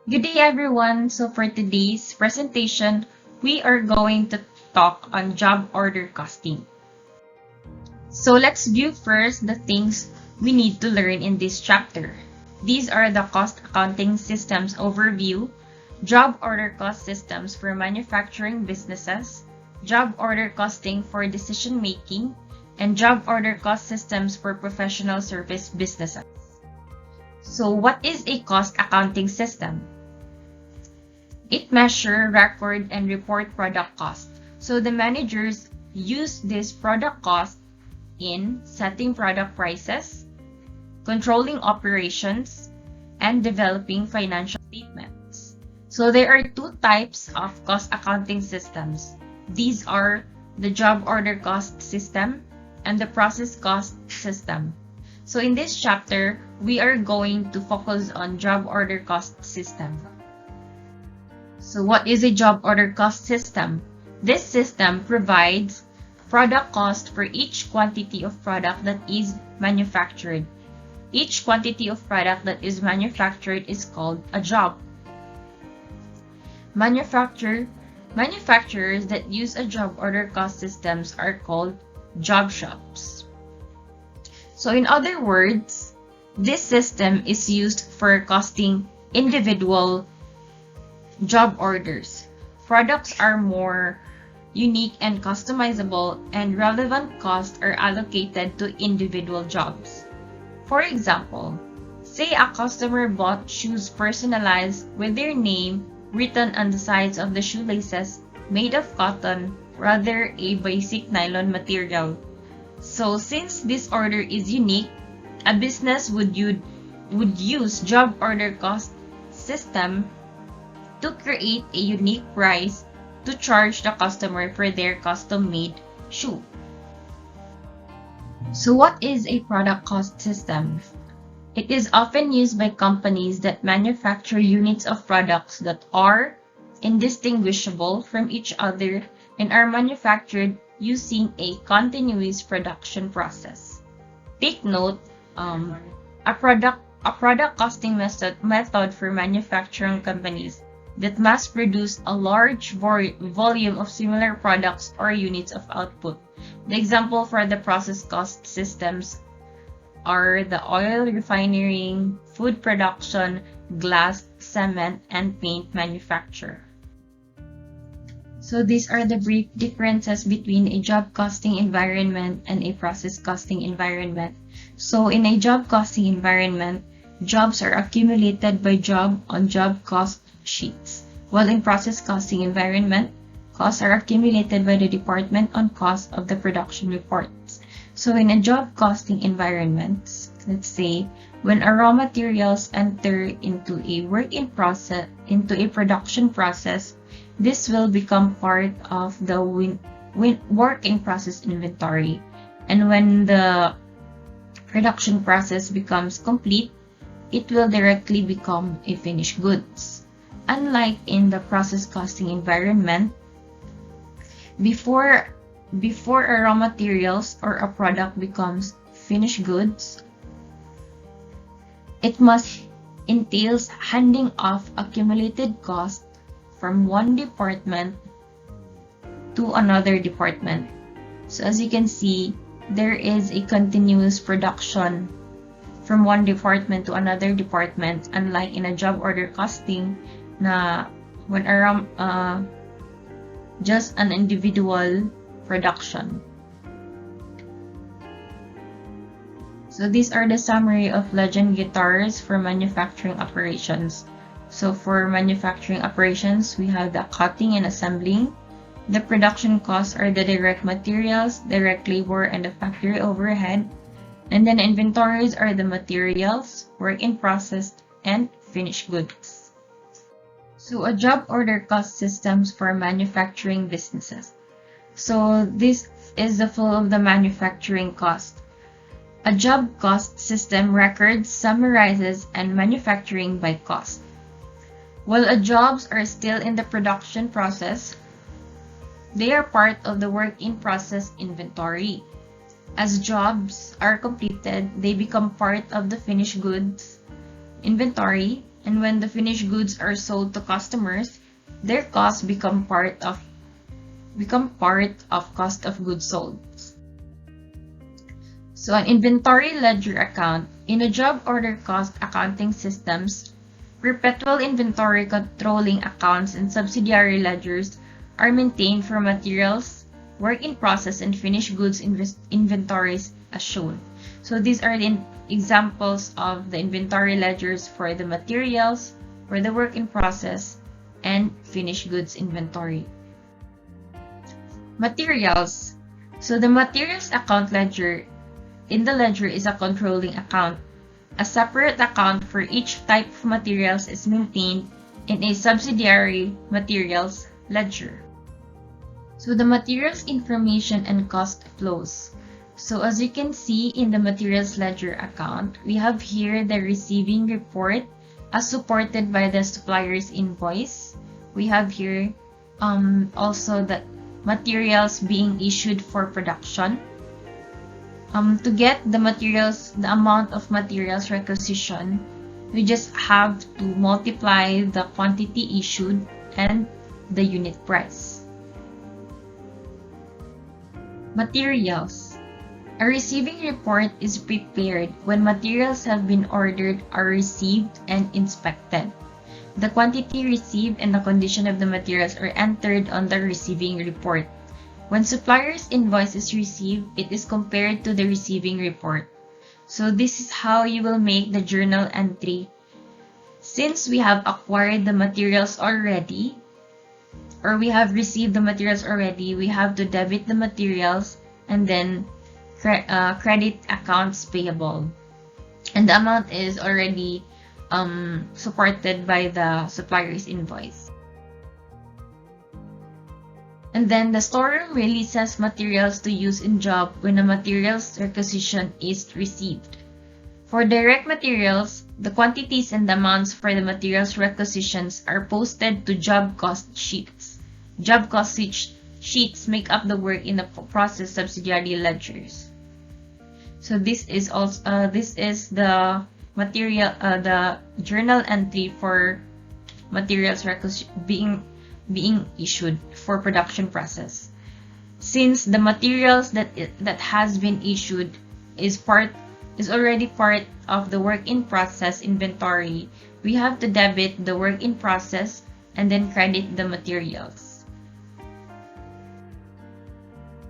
Good day, everyone. So for today's presentation, we are going to talk on job order costing. So let's view first the things we need to learn in this chapter. These are the cost accounting systems overview, job order cost systems for manufacturing businesses, job order costing for decision making, and job order cost systems for professional service businesses. So what is a cost accounting system? It measures, record, and report product cost. So the managers use this product cost in setting product prices, controlling operations, and developing financial statements. So there are two types of cost accounting systems. These are the job order cost system and the process cost system. So in this chapter, we are going to focus on job order cost system. So what is a job order cost system? This system provides product cost for each quantity of product that is manufactured. Each quantity of product that is manufactured is called a job. Manufacturers that use a job order cost systems are called job shops. So in other words, this system is used for costing individual job orders. Products are more unique and customizable, and relevant costs are allocated to individual jobs. For example, say a customer bought shoes personalized with their name written on the sides of the shoelaces made of cotton rather a basic nylon material. So since this order is unique, a business would use job order cost system to create a unique price to charge the customer for their custom-made shoe. So what is a product cost system? It is often used by companies that manufacture units of products that are indistinguishable from each other and are manufactured using a continuous production process. Take note, a product costing method for manufacturing companies that mass produce a large volume of similar products or units of output. The example for the process cost systems are the oil refining, food production, glass, cement, and paint manufacture. So these are the brief differences between a job costing environment and a process costing environment. So in a job costing environment, jobs are accumulated by job on job cost sheets, while in process costing environment, costs are accumulated by the department on cost of the production reports. So in a job costing environment, let's say when a raw materials enter into a production process, this will become part of the work in process inventory. And when the production process becomes complete, it will directly become a finished goods. Unlike in the process costing environment, before a raw materials or a product becomes finished goods, it must entails handing off accumulated cost from one department to another department. So as you can see, there is a continuous production from one department to another department, unlike in a job order costing na when around just an individual production. So these are the summary of legend guitars for manufacturing operations. So for manufacturing operations, we have the cutting and assembling. The production costs are the direct materials, direct labor, and the factory overhead. And then inventories are the materials, work in process, and finished goods. So a job order cost systems for manufacturing businesses. So this is the flow of the manufacturing cost. A job cost system records, summarizes, and manufacturing by cost. While jobs are still in the production process, they are part of the work in process inventory. As jobs are completed, they become part of the finished goods inventory, And when the finished goods are sold to customers, their costs become part of cost of goods sold. So an inventory ledger account. In a job order cost accounting systems, perpetual inventory controlling accounts and subsidiary ledgers are maintained for materials, work in process, and finished goods inventories as shown. So these are the examples of the inventory ledgers for the materials, for the work in process, and finished goods inventory. Materials. So the materials account ledger. In the ledger is a controlling account. A separate account for each type of materials is maintained in a subsidiary materials ledger. So the materials information and cost flows. So as you can see in the materials ledger account, we have here the receiving report as supported by the supplier's invoice. We have here also the materials being issued for production. To get the materials, the amount of materials requisition, we just have to multiply the quantity issued and the unit price. Materials. A receiving report is prepared when materials have been ordered, are received, and inspected. The quantity received and the condition of the materials are entered on the receiving report. When supplier's invoice is received, it is compared to the receiving report. So this is how you will make the journal entry. Since we have acquired the materials already, or we have received the materials already, we have to debit the materials and then credit accounts payable. And the amount is already supported by the supplier's invoice. And then the storeroom releases materials to use in job when a materials requisition is received. For direct materials, the quantities and the amounts for the materials requisitions are posted to job cost sheets. Job cost sheets make up the work in the process subsidiary ledgers. So this is also the journal entry for materials being issued for production process. Since the materials that has been issued is already part of the work in process inventory, we have to debit the work in process and then credit the materials.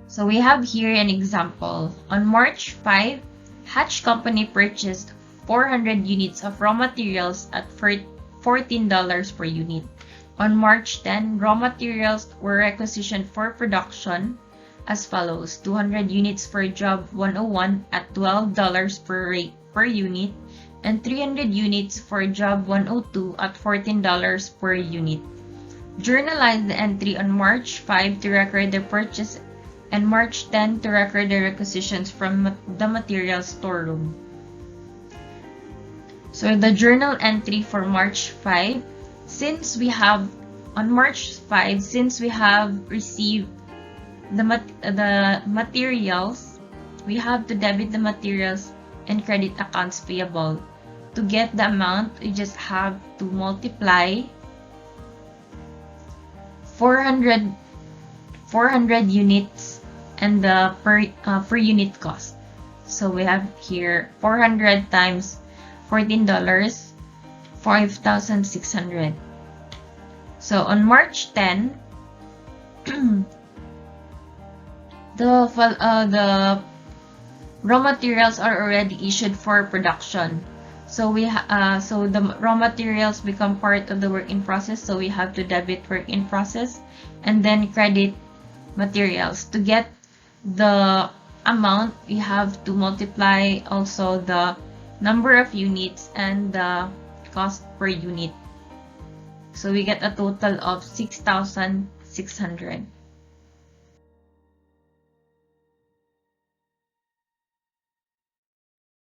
So we have here an example. On March 5, Hatch Company purchased 400 units of raw materials at $14 per unit. On March 10, raw materials were requisitioned for production as follows: 200 units for job 101 at $12 per unit, and 300 units for job 102 at $14 per unit. Journalize the entry on March 5 to record the purchase and March 10 to record the requisitions from the materials storeroom. So the journal entry for March 5, since we have received the materials, we have to debit the materials and credit accounts payable. To get the amount, we just have to multiply 400 units and the per unit cost. So we have here 400 times $14, 5,600. So on March 10, the raw materials are already issued for production. So the raw materials become part of the work in process. So we have to debit work in process and then credit materials. To get the amount, we have to multiply also the number of units and the cost per unit. So we get a total of 6,600.